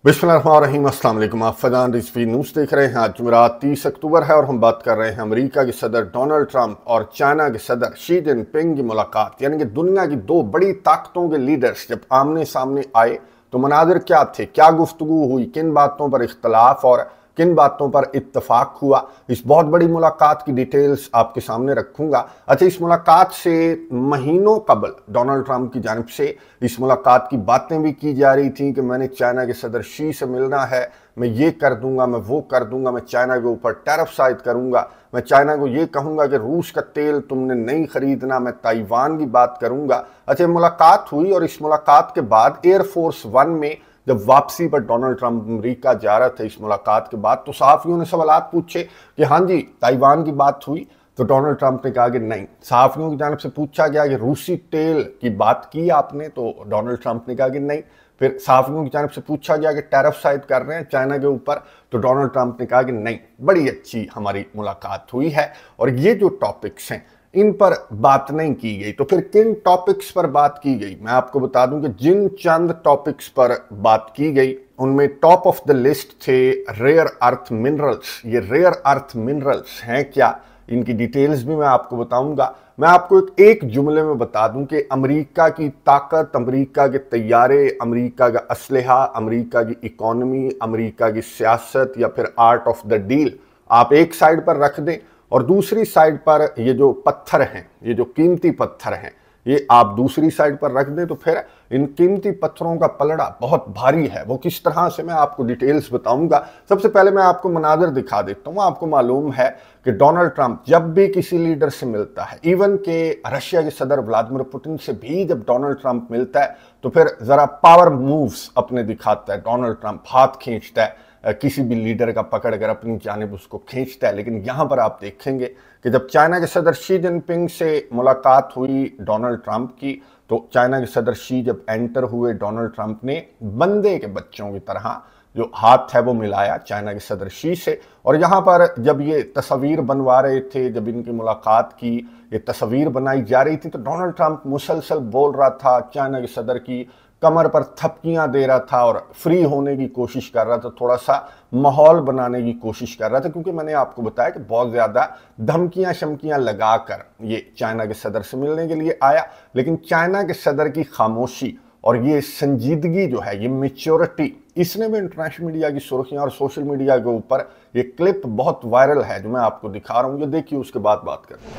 बिस्मिल्लाहिर्रहमानिर्रहीम, अस्सलाम वालेकुम। आप फैज़ान रिजवी न्यूज़ देख रहे हैं। आज जुमेरात 30 अक्टूबर है और हम बात कर रहे हैं अमेरिका के सदर डोनाल्ड ट्रंप और चाइना के सदर शी जिनपिंग की मुलाकात। यानी कि दुनिया की दो बड़ी ताकतों के लीडर्स जब आमने सामने आए तो मनाज़िर क्या थे, क्या गुफ्तगू हुई, किन बातों पर इख्तलाफ और किन बातों पर इत्तफाक हुआ, इस बहुत बड़ी मुलाकात की डिटेल्स आपके सामने रखूंगा। अच्छा, इस मुलाकात से महीनों कबल डोनाल्ड ट्रंप की जानिब से इस मुलाकात की बातें भी की जा रही थी कि मैंने चाइना के सदर शी से मिलना है, मैं ये कर दूंगा, मैं वो कर दूंगा, मैं चाइना के ऊपर टैरिफ आयद करूंगा, मैं चाइना को ये कहूंगा कि रूस का तेल तुमने नहीं खरीदना, मैं ताइवान की बात करूंगा। अच्छा, मुलाकात हुई और इस मुलाकात के बाद एयरफोर्स वन में जब वापसी पर डोनाल्ड ट्रंप अमेरिका जा रहा था इस मुलाकात के बाद, तो सहाफ़ियों ने सवालात पूछे कि हाँ जी ताइवान की बात हुई, तो डोनाल्ड ट्रंप ने कहा कि नहीं। सहाफ़ियों की जानिब से पूछा गया कि रूसी तेल की बात की आपने, तो डोनाल्ड ट्रंप ने कहा कि नहीं। फिर सहाफ़ियों की जानिब से पूछा गया कि टैरिफ आयद कर रहे हैं चाइना के ऊपर, तो डोनाल्ड ट्रंप ने कहा कि नहीं, बड़ी अच्छी हमारी मुलाकात हुई है और ये जो टॉपिक्स हैं इन पर बात नहीं की गई। तो फिर किन टॉपिक्स पर बात की गई, मैं आपको बता दूं कि जिन चंद टॉपिक्स पर बात की गई उनमें टॉप ऑफ द लिस्ट थे रेयर अर्थ मिनरल्स। ये रेयर अर्थ मिनरल्स हैं क्या, इनकी डिटेल्स भी मैं आपको बताऊंगा। मैं आपको एक जुमले में बता दूं कि अमेरिका की ताकत, अमेरिका के तैयारे, अमेरिका का असलहा, अमेरिका की इकोनॉमी, अमेरिका की सियासत या फिर आर्ट ऑफ द डील आप एक साइड पर रख दें और दूसरी साइड पर ये जो पत्थर हैं, ये जो कीमती पत्थर हैं, ये आप दूसरी साइड पर रख दें तो फिर इन कीमती पत्थरों का पलड़ा बहुत भारी है। वो किस तरह से मैं आपको डिटेल्स बताऊंगा। सबसे पहले मैं आपको मनाज़िर दिखा देता हूं। आपको मालूम है कि डोनाल्ड ट्रंप जब भी किसी लीडर से मिलता है, इवन के रशिया के सदर व्लादिमीर पुतिन से भी जब डोनाल्ड ट्रंप मिलता है तो फिर ज़रा पावर मूव्स अपने दिखाता है। डोनाल्ड ट्रंप हाथ खींचता है, किसी भी लीडर का पकड़ कर अपनी जानिब उसको खींचता है। लेकिन यहाँ पर आप देखेंगे कि जब चाइना के सदर शी जिनपिंग से मुलाकात हुई डोनाल्ड ट्रंप की, तो चाइना के सदर शी जब एंटर हुए, डोनाल्ड ट्रंप ने बंदे के बच्चों की तरह जो हाथ है वो मिलाया चाइना के सदर शी से। और यहाँ पर जब ये तस्वीर बनवा रहे थे, जब इनकी मुलाकात की ये तस्वीर बनाई जा रही थी, तो डोनाल्ड ट्रंप मुसलसल बोल रहा था, चाइना के सदर की कमर पर थपकियां दे रहा था और फ्री होने की कोशिश कर रहा था, थोड़ा सा माहौल बनाने की कोशिश कर रहा था। क्योंकि मैंने आपको बताया कि बहुत ज़्यादा धमकियां शमकियां लगाकर ये चाइना के सदर से मिलने के लिए आया। लेकिन चाइना के सदर की खामोशी और ये संजीदगी जो है, ये मैच्योरिटी, इसने भी इंटरनेशनल मीडिया की सुर्खियां और सोशल मीडिया के ऊपर ये क्लिप बहुत वायरल है जो मैं आपको दिखा रहा हूँ। ये देखिए, उसके बाद बात करते हैं।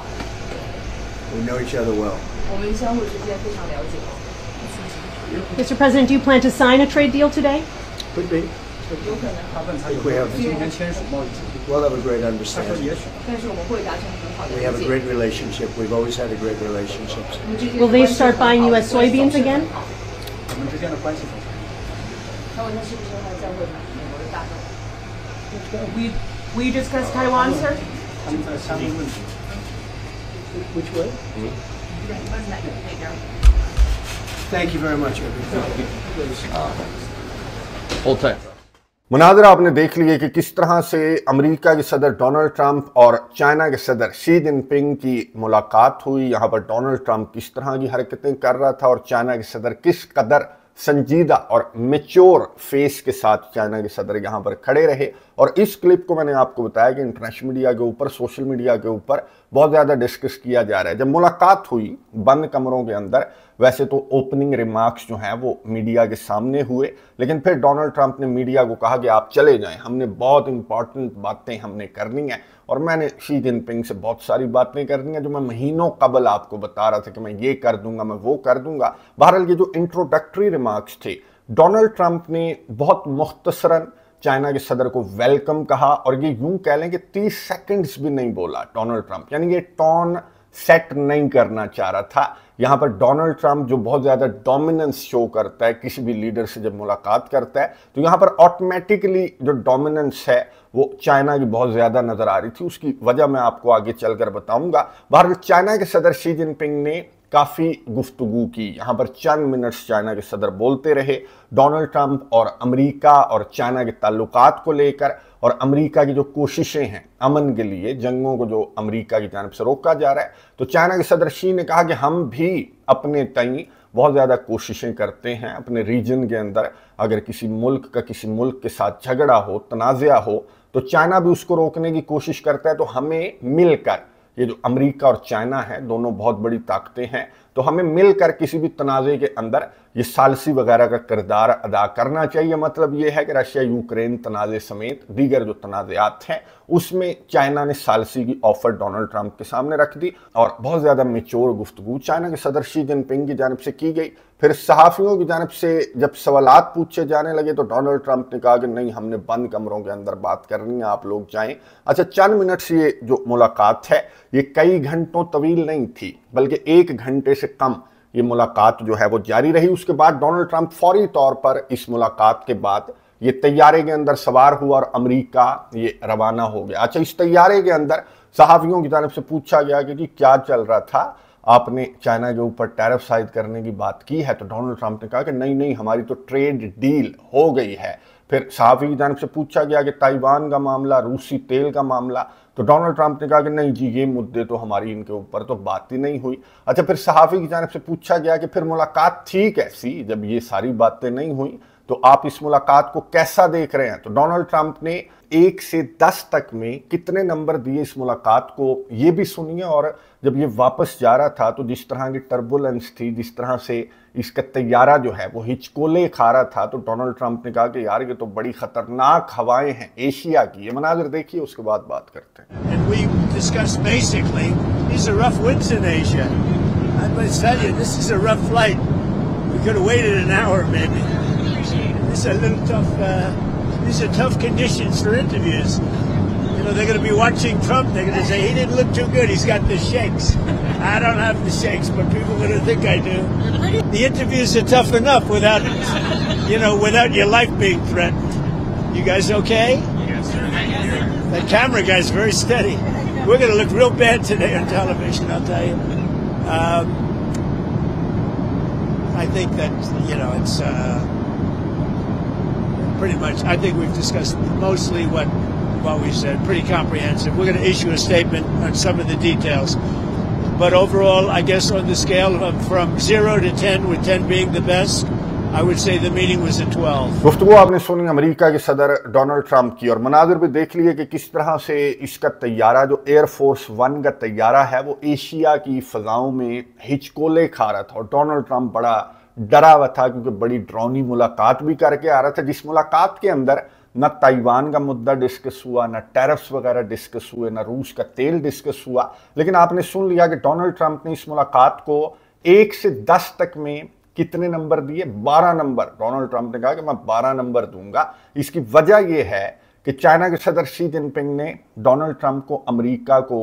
We know each other well. Mr. President, do you plan to sign a trade deal today? Could be. I think we'll have a great understanding. We have a great relationship. We've always had a great relationship. Will they start buying U.S. soybeans again? Will you discuss Taiwan, sir? Which way? Thank you very much, everybody. मुनाज़िर आपने देख लिए कि किस तरह से America के सदर Donald Trump और चाइना के सदर शी जिनपिंग की मुलाकात हुई। यहाँ पर डोनाल्ड ट्रंप किस तरह की हरकतें कर रहा था और चाइना के सदर किस कदर संजीदा और मैच्योर फेस के साथ चाइना के सदर यहाँ पर खड़े रहे। और इस क्लिप को मैंने आपको बताया कि इंटरनेशनल मीडिया के ऊपर, सोशल मीडिया के ऊपर बहुत ज़्यादा डिस्कस किया जा रहा है। जब मुलाकात हुई बंद कमरों के अंदर, वैसे तो ओपनिंग रिमार्क्स जो हैं वो मीडिया के सामने हुए, लेकिन फिर डोनाल्ड ट्रंप ने मीडिया को कहा कि आप चले जाएं, हमने बहुत इंपॉर्टेंट बातें हमने करनी है और मैंने शी जिनपिंग से बहुत सारी बातें करनी है जो मैं महीनों कबल आपको बता रहा था कि मैं ये कर दूंगा, मैं वो कर दूंगा। बहरहाल ये जो इंट्रोडक्टरी रिमार्क्स थे, डोनाल्ड ट्रंप ने बहुत मुख्तसरन चाइना के सदर को वेलकम कहा और ये यूं कह लें कि 30 सेकंड्स भी नहीं बोला डोनाल्ड ट्रंप, यानी ये टोन सेट नहीं करना चाह रहा था। यहाँ पर डोनाल्ड ट्रंप जो बहुत ज़्यादा डोमिनेंस शो करता है, किसी भी लीडर से जब मुलाकात करता है तो यहाँ पर ऑटोमेटिकली जो डोमिनेंस है वो चाइना की बहुत ज़्यादा नज़र आ रही थी। उसकी वजह मैं आपको आगे चलकर बताऊंगा। बहरहाल चाइना के सदर शी जिनपिंग ने काफ़ी गुफ्तगू की। यहाँ पर चंद मिनट्स चाइना के सदर बोलते रहे डोनाल्ड ट्रंप और अमेरिका और चाइना के ताल्लुकात को लेकर और अमेरिका की जो कोशिशें हैं अमन के लिए, जंगों को जो अमेरिका की जानिब से रोका जा रहा है। तो चाइना के सदर शी ने कहा कि हम भी अपने तई बहुत ज़्यादा कोशिशें करते हैं अपने रीजन के अंदर। अगर किसी मुल्क का किसी मुल्क के साथ झगड़ा हो, तनाज़ा हो, तो चाइना भी उसको रोकने की कोशिश करता है। तो हमें मिलकर, ये जो अमेरिका और चाइना है दोनों बहुत बड़ी ताकतें हैं, तो हमें मिलकर किसी भी तनाज़े के अंदर ये सालसी वगैरह का किरदार अदा करना चाहिए। मतलब ये है कि रशिया यूक्रेन तनाज़े समेत दीगर जो तनाज़ात हैं उसमें चाइना ने सालसी की ऑफर डोनाल्ड ट्रंप के सामने रख दी और बहुत ज़्यादा मैच्योर गुफ्तगू चाइना के सदर शी जिनपिंग की जानिब से की गई। फिर सहाफ़ियों की जानिब से जब सवालात पूछे जाने लगे तो डोनाल्ड ट्रंप ने कहा कि नहीं, हमने बंद कमरों के अंदर बात करनी है, आप लोग जाएं। अच्छा, चंद मिनट से ये जो मुलाकात है ये कई घंटों तवील नहीं थी, बल्कि 1 घंटे से कम ये मुलाकात जो है वो जारी रही। उसके बाद डोनाल्ड ट्रंप फौरी तौर पर इस मुलाकात के बाद ये तैयारे के अंदर सवार हुआ और अमेरिका ये रवाना हो गया। अच्छा, इस तैयारे के अंदर सहाफ़ियों की तरफ से पूछा गया कि क्या चल रहा था, आपने चाइना के ऊपर टैरिफ आयद करने की बात की है? तो डोनाल्ड ट्रंप ने कहा कि नहीं नहीं, हमारी तो ट्रेड डील हो गई है। फिर सहाफ़ी की जानिब से पूछा गया कि ताइवान का मामला, रूसी तेल का मामला, तो डोनाल्ड ट्रंप ने कहा कि नहीं जी, ये मुद्दे तो हमारी इनके ऊपर तो बात ही नहीं हुई। अच्छा, फिर सहाफ़ी की जानिब से पूछा गया कि फिर मुलाकात थी कैसी, जब ये सारी बातें नहीं हुई तो आप इस मुलाकात को कैसा देख रहे हैं? तो डोनाल्ड ट्रंप ने 1 से 10 तक में कितने नंबर दिए इस मुलाकात को, ये भी सुनिए। और जब ये वापस जा रहा था तो जिस तरह की टर्बुलेंस थी, जिस तरह से इसका तैयारा जो है वो हिचकोले खा रहा था, तो डोनाल्ड ट्रंप ने कहा कि यार ये तो बड़ी खतरनाक हवाएं हैं एशिया की। ये मनाज़िर देखिए, उसके बाद बात करते हैं। And we discussed basically these are rough winds in Asia. I must tell you, this is a rough flight. We could have waited an hour maybe. This is a little tough. These are tough conditions for interviews. You know, they're going to be watching Trump. They're going to say, he didn't look too good. He's got the shakes. I don't have the shakes, but people are going to think I do. The interviews are tough enough without, you know, without your life being threatened. You guys okay? Yes, sir. That camera guy's very steady. We're going to look real bad today on television, I'll tell you. I think that, you know, it's pretty much, I think we've discussed mostly what we said, pretty comprehensive. We're going to issue a statement on some of the details. But overall, I guess on the scale of from 0 to 10, with 10 being the best, I would say the meeting was a 12. गुफ्तगू आपने सुनी America के सदर Donald Trump की, और मनाजिर भी देख लिए कि किस तरह से इसका तैयारा जो एयरफोर्स 1 का तैयारा है वो एशिया की फ़ज़ाओं में हिचकोले खा रहा था। और डोनाल्ड ट्रंप बड़ा डरा हुआ था क्योंकि बड़ी ड्रोनी मुलाकात भी करके आ रहा था, जिस मुलाकात के अंदर न ताइवान का मुद्दा डिस्कस हुआ, न टैरिफ्स वगैरह डिस्कस हुए, न रूस का तेल डिस्कस हुआ। लेकिन आपने सुन लिया कि डोनाल्ड ट्रंप ने इस मुलाकात को 1 से 10 तक में कितने नंबर दिए? 12 नंबर। डोनाल्ड ट्रंप ने कहा कि मैं 12 नंबर दूंगा। इसकी वजह यह है कि चाइना के सदर शी जिनपिंग ने डोनाल्ड ट्रंप को, अमेरिका को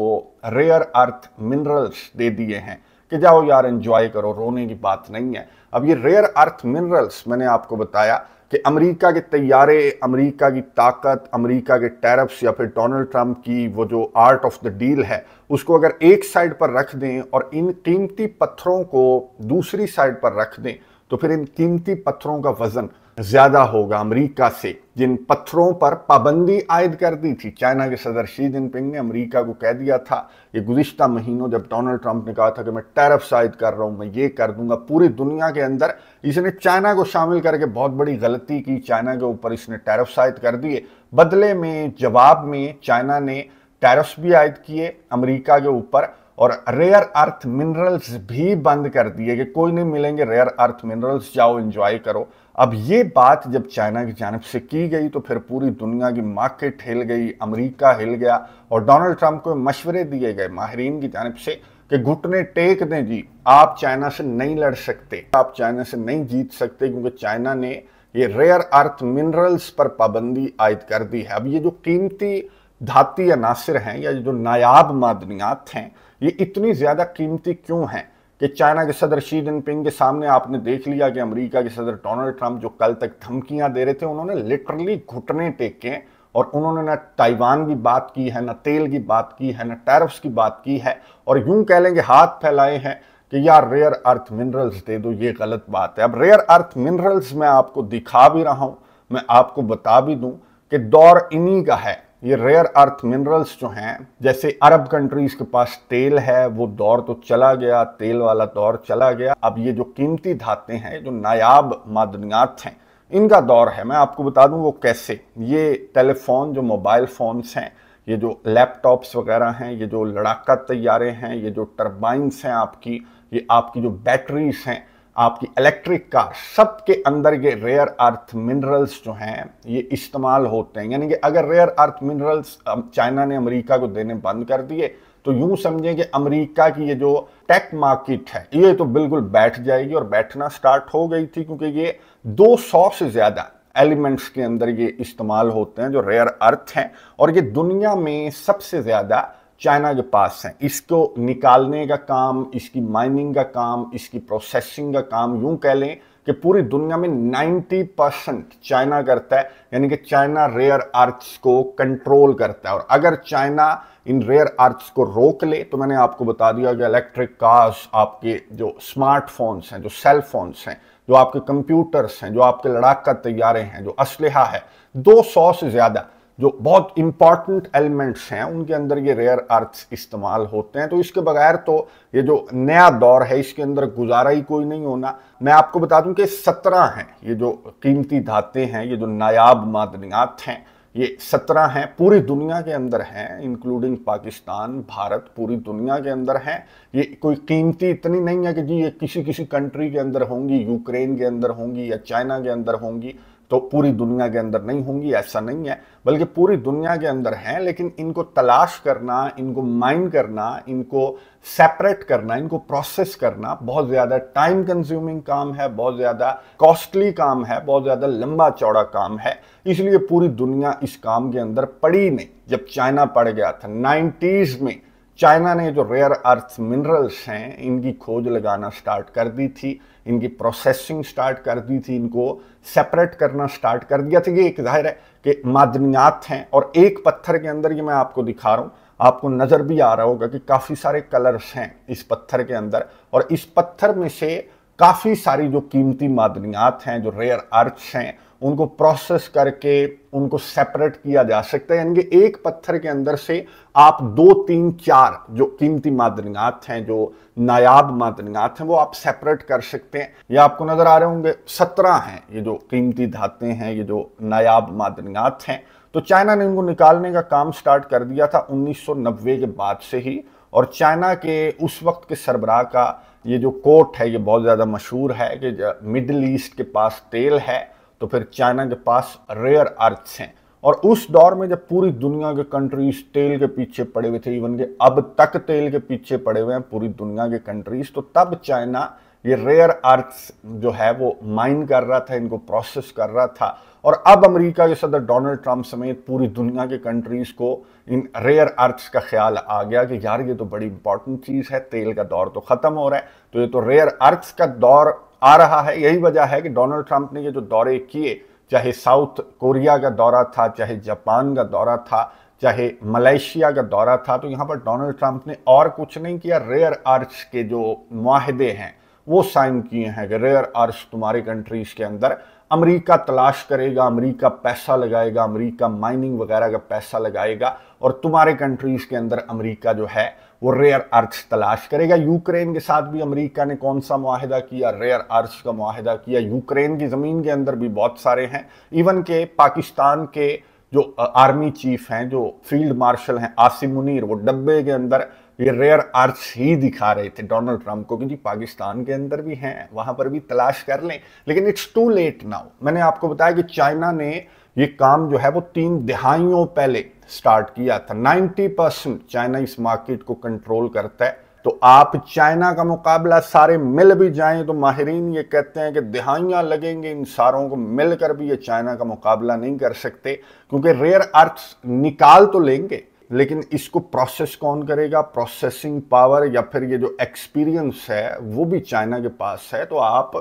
रेयर अर्थ मिनरल्स दे दिए हैं कि जाओ यार एंजॉय करो, रोने की बात नहीं है। अब ये रेयर अर्थ मिनरल्स, मैंने आपको बताया कि अमेरिका के तैयारे, अमेरिका की ताकत, अमेरिका के टैरिफ्स या फिर डोनाल्ड ट्रंप की वो जो आर्ट ऑफ द डील है उसको अगर एक साइड पर रख दें और इन कीमती पत्थरों को दूसरी साइड पर रख दें तो फिर इन कीमती पत्थरों का वजन ज़्यादा होगा अमेरिका से, जिन पत्थरों पर पाबंदी आयद कर दी थी। चाइना के सदर शी जिनपिंग ने अमेरिका को कह दिया था ये गुज़िश्ता महीनों, जब डोनाल्ड ट्रंप ने कहा था कि मैं टैरिफ आयद कर रहा हूँ, मैं ये कर दूंगा पूरी दुनिया के अंदर, इसने चाइना को शामिल करके बहुत बड़ी गलती की। चाइना के ऊपर इसने टैरिफ आयद कर दिए। बदले में, जवाब में चाइना ने टैरिफ्स भी आयद किए अमेरिका के ऊपर और रेयर अर्थ मिनरल्स भी बंद कर दिए कि कोई नहीं मिलेंगे रेयर अर्थ मिनरल्स, जाओ एंजॉय करो। अब ये बात जब चाइना की जानिब से की गई तो फिर पूरी दुनिया की मार्केट हिल गई, अमेरिका हिल गया और डोनाल्ड ट्रंप को मशवरे दिए गए माहिरीन की जानिब से कि घुटने टेक दें जी, आप चाइना से नहीं लड़ सकते, आप चाइना से नहीं जीत सकते, क्योंकि चाइना ने ये रेयर अर्थ मिनरल्स पर पाबंदी आयद कर दी है। अब ये जो कीमती धाती अनासिर हैं या जो नायाब मादनियात हैं, ये इतनी ज़्यादा कीमती क्यों हैं कि चाइना के सदर शी जिनपिंग के सामने आपने देख लिया कि अमेरिका के सदर डोनाल्ड ट्रंप जो कल तक धमकियां दे रहे थे, उन्होंने लिटरली घुटने टेके और उन्होंने ना ताइवान की बात की है, ना तेल की बात की है, ना टैरिफ्स की बात की है, और यूं कह लेंगे हाथ फैलाए हैं कि यार रेयर अर्थ मिनरल्स दे दो। ये गलत बात है। अब रेयर अर्थ मिनरल्स मैं आपको दिखा भी रहा हूं, मैं आपको बता भी दूं कि दौर इन्हीं का है ये रेयर अर्थ मिनरल्स जो हैं, जैसे अरब कंट्रीज के पास तेल है, वो दौर तो चला गया, तेल वाला दौर चला गया। अब ये जो कीमती धातें हैं, जो नायाब मादनियात हैं, इनका दौर है। मैं आपको बता दूं वो कैसे। ये टेलीफोन, जो मोबाइल फोन्स हैं, ये जो लैपटॉप्स वगैरह हैं, ये जो लड़ाका तैयारे हैं, ये जो टर्बाइंस हैं आपकी, ये आपकी जो बैटरीज हैं, आपकी इलेक्ट्रिक कार, सब के अंदर ये रेयर अर्थ मिनरल्स जो हैं ये इस्तेमाल होते हैं। यानी कि अगर रेयर अर्थ मिनरल्स चाइना ने अमेरिका को देने बंद कर दिए तो यूं समझें कि अमेरिका की ये जो टेक मार्केट है ये तो बिल्कुल बैठ जाएगी, और बैठना स्टार्ट हो गई थी, क्योंकि ये 200 से ज्यादा एलिमेंट्स के अंदर ये इस्तेमाल होते हैं जो रेयर अर्थ हैं, और ये दुनिया में सबसे ज्यादा चाइना के पास है। इसको निकालने का काम, इसकी माइनिंग का काम, इसकी प्रोसेसिंग का काम, यूं कह लें कि पूरी दुनिया में 90% चाइना करता है। यानी कि चाइना रेयर अर्थ्स को कंट्रोल करता है, और अगर चाइना इन रेयर अर्थ्स को रोक ले तो मैंने आपको बता दिया कि इलेक्ट्रिक कार्स, आपके जो स्मार्टफोन्स हैं, जो सेल फोन्स हैं, जो आपके कंप्यूटर्स हैं, जो आपके लड़ाका तैयारे हैं, जो असलहा है, 200 से ज्यादा जो बहुत इंपॉर्टेंट एलिमेंट्स हैं उनके अंदर ये रेयर अर्थ्स इस्तेमाल होते हैं। तो इसके बगैर तो ये जो नया दौर है इसके अंदर गुजारा ही कोई नहीं होना। मैं आपको बता दूं कि 17 हैं ये जो कीमती धातें हैं, ये जो नायाब मादनियात हैं, ये 17 हैं, पूरी दुनिया के अंदर हैं, इंक्लूडिंग पाकिस्तान, भारत, पूरी दुनिया के अंदर हैं। ये कोई कीमती इतनी नहीं है कि जी ये किसी किसी कंट्री के अंदर होंगी, यूक्रेन के अंदर होंगी या चाइना के अंदर होंगी तो पूरी दुनिया के अंदर नहीं होंगी, ऐसा नहीं है, बल्कि पूरी दुनिया के अंदर हैं। लेकिन इनको तलाश करना, इनको माइन करना, इनको सेपरेट करना, इनको प्रोसेस करना बहुत ज़्यादा टाइम कंज्यूमिंग काम है, बहुत ज़्यादा कॉस्टली काम है, बहुत ज़्यादा लंबा चौड़ा काम है। इसलिए पूरी दुनिया इस काम के अंदर पड़ी नहीं। जब चाइना पड़ गया था 90s में, चाइना ने जो रेयर अर्थ मिनरल्स हैं इनकी खोज लगाना स्टार्ट कर दी थी, इनकी प्रोसेसिंग स्टार्ट कर दी थी, इनको सेपरेट करना स्टार्ट कर दिया था। ये एक जाहिर है कि मादनियात हैं, और एक पत्थर के अंदर, ये मैं आपको दिखा रहा हूँ, आपको नजर भी आ रहा होगा कि काफी सारे कलर्स हैं इस पत्थर के अंदर, और इस पत्थर में से काफी सारी जो कीमती मादनियात हैं, जो रेयर अर्थ्स हैं, उनको प्रोसेस करके उनको सेपरेट किया जा सकता है। यानी कि एक पत्थर के अंदर से आप 2, 3, 4 जो कीमती मादनियात हैं, जो नायाब मादनियात हैं, वो आप सेपरेट कर सकते हैं। ये आपको नजर आ रहे होंगे 17 हैं ये जो कीमती धातें हैं, ये जो नायाब मादनियात हैं। तो चाइना ने इनको निकालने का काम स्टार्ट कर दिया था 1990 के बाद से ही, और चाइना के उस वक्त के सरबराह का ये जो कोट है ये बहुत ज़्यादा मशहूर है कि मिडिल ईस्ट के पास तेल है तो फिर चाइना के पास रेयर अर्थ्स हैं। और उस दौर में जब पूरी दुनिया के कंट्रीज तेल के पीछे पड़े हुए थे, इवन के अब तक तेल के पीछे पड़े हुए हैं पूरी दुनिया के कंट्रीज, तो तब चाइना ये रेयर अर्थ्स जो है वो माइन कर रहा था, इनको प्रोसेस कर रहा था। और अब अमेरिका के सदर डोनाल्ड ट्रंप समेत पूरी दुनिया के कंट्रीज को इन रेयर अर्थ्स का ख्याल आ गया कि यार ये तो बड़ी इंपॉर्टेंट चीज़ है, तेल का दौर तो ख़त्म हो रहा है, तो ये तो रेयर अर्थ्स का दौर आ रहा है। यही वजह है कि डोनाल्ड ट्रंप ने ये जो दौरे किए, चाहे साउथ कोरिया का दौरा था, चाहे जापान का दौरा था, चाहे मलेशिया का दौरा था, तो यहाँ पर डोनाल्ड ट्रंप ने और कुछ नहीं किया, रेयर अर्थ्स के जो मुआहदे हैं वो साइन किए हैं कि रेयर अर्थ्स तुम्हारी कंट्रीज के अंदर अमेरिका तलाश करेगा, अमेरिका पैसा लगाएगा, अमेरिका माइनिंग वगैरह का पैसा लगाएगा, और तुम्हारे कंट्रीज के अंदर अमेरिका जो है वो रेयर अर्थ्स तलाश करेगा। यूक्रेन के साथ भी अमेरिका ने कौन सा मुआहिदा किया? रेयर अर्थ्स का मुआहिदा किया। यूक्रेन की ज़मीन के अंदर भी बहुत सारे हैं, इवन के पाकिस्तान के जो आर्मी चीफ हैं, जो फील्ड मार्शल हैं आसिम मुनीर, वो डब्बे के अंदर ये रेयर अर्थ्स ही दिखा रहे थे डोनाल्ड ट्रंप को कि जी पाकिस्तान के अंदर भी हैं, वहां पर भी तलाश कर लें। लेकिन इट्स टू लेट नाउ। मैंने आपको बताया कि चाइना ने ये काम जो है वो 3 दहाइयों पहले स्टार्ट किया था। 90% चाइना इस मार्केट को कंट्रोल करता है। तो आप चाइना का मुकाबला सारे मिल भी जाएं तो माहिरीन ये कहते हैं कि दहाइयां लगेंगे, इन सारों को मिलकर भी ये चाइना का मुकाबला नहीं कर सकते, क्योंकि रेयर अर्थ्स निकाल तो लेंगे लेकिन इसको प्रोसेस कौन करेगा? प्रोसेसिंग पावर या फिर ये जो एक्सपीरियंस है वो भी चाइना के पास है। तो आप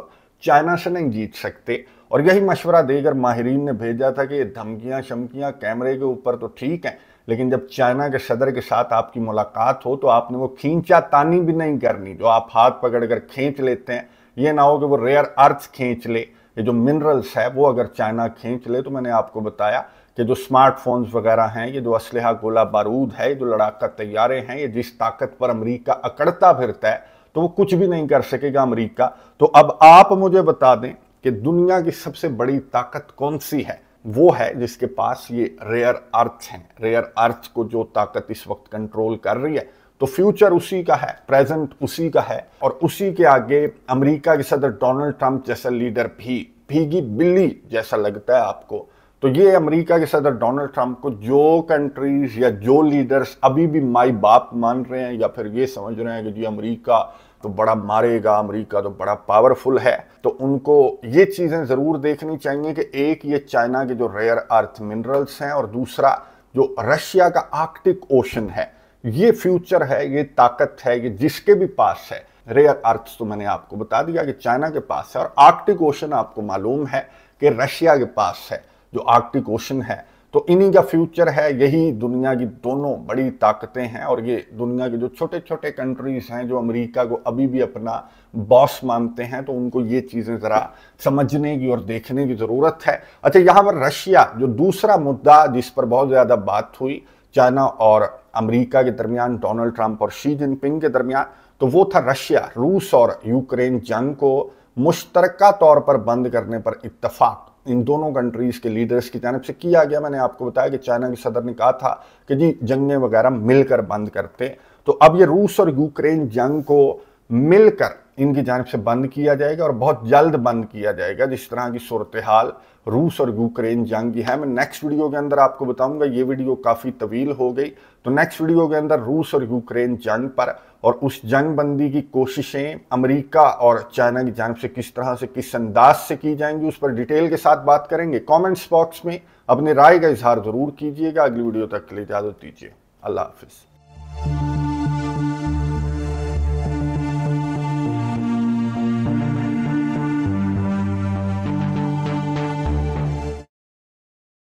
चाइना से नहीं जीत सकते। और यही मशवरा देकर माहिरीन ने भेजा था कि ये धमकियां शमकियां कैमरे के ऊपर तो ठीक हैं, लेकिन जब चाइना के सदर के साथ आपकी मुलाकात हो तो आपने वो खींचा तानी भी नहीं करनी जो आप हाथ पकड़कर खींच लेते हैं। ये ना हो कि वो रेयर अर्थ खींच ले, ये जो मिनरल्स है वो अगर चाइना खींच ले तो मैंने आपको बताया कि जो स्मार्टफोन्स वगैरह हैं, ये जो असलहा गोला बारूद है, ये जो लड़ाका तैयारे हैं, ये जिस ताकत पर अमेरिका अकड़ता फिरता है तो वो कुछ भी नहीं कर सकेगा अमेरिका। तो अब आप मुझे बता दें कि दुनिया की सबसे बड़ी ताकत कौन सी है? वो है जिसके पास ये रेयर अर्थ हैं। रेयर अर्थ को जो ताकत इस वक्त कंट्रोल कर रही है, तो फ्यूचर उसी का है, प्रेजेंट उसी का है, और उसी के आगे अमेरिका के सदर डोनाल्ड ट्रंप जैसा लीडर भी भीगी बिल्ली जैसा लगता है आपको। तो ये अमेरिका के सदर डोनाल्ड ट्रंप को जो कंट्रीज या जो लीडर्स अभी भी माई बाप मान रहे हैं, या फिर ये समझ रहे हैं कि जी अमेरिका तो बड़ा मारेगा, अमेरिका तो बड़ा पावरफुल है, तो उनको ये चीजें जरूर देखनी चाहिए कि एक ये चाइना के जो रेयर अर्थ मिनरल्स हैं, और दूसरा जो रशिया का आर्कटिक ओशन है, ये फ्यूचर है, ये ताकत है, ये जिसके भी पास है। रेयर अर्थ तो मैंने आपको बता दिया कि चाइना के पास है, और आर्कटिक ओशन आपको मालूम है कि रशिया के पास है। जो आर्कटिक ओशन है तो इन्हीं का फ्यूचर है। यही दुनिया की दोनों बड़ी ताकतें हैं, और ये दुनिया के जो छोटे छोटे कंट्रीज हैं जो अमेरिका को अभी भी अपना बॉस मानते हैं, तो उनको ये चीजें जरा समझने की और देखने की जरूरत है। अच्छा, यहाँ पर रशिया जो दूसरा मुद्दा जिस पर बहुत ज्यादा बात हुई चाइना और अमेरिका के दरमियान, डोनाल्ड ट्रंप और शी जिनपिंग के दरमियान, तो वो था रशिया, रूस और यूक्रेन जंग को मुश्तरका तौर पर बंद करने पर इत्तफाक इन दोनों कंट्रीज के लीडर्स की जानिब से किया गया। मैंने आपको बताया कि चाइना के सदर ने कहा था कि जी जंगें वगैरह मिलकर बंद करते, तो अब ये रूस और यूक्रेन जंग को मिलकर इनकी जानिब से बंद किया जाएगा, और बहुत जल्द बंद किया जाएगा। जिस तरह की सूरत हाल रूस और यूक्रेन जंग की है, मैं नेक्स्ट वीडियो के अंदर आपको बताऊंगा। ये वीडियो काफ़ी तवील हो गई, तो नेक्स्ट वीडियो के अंदर रूस और यूक्रेन जंग पर और उस जंग बंदी की कोशिशें अमेरिका और चाइना की जानिब से किस तरह से, किस अंदाज से की जाएंगी, उस पर डिटेल के साथ बात करेंगे। कमेंट्स बॉक्स में अपनी राय का इजहार जरूर कीजिएगा। अगली वीडियो तक के लिए इजाजत दीजिए। अल्लाह हाफिज।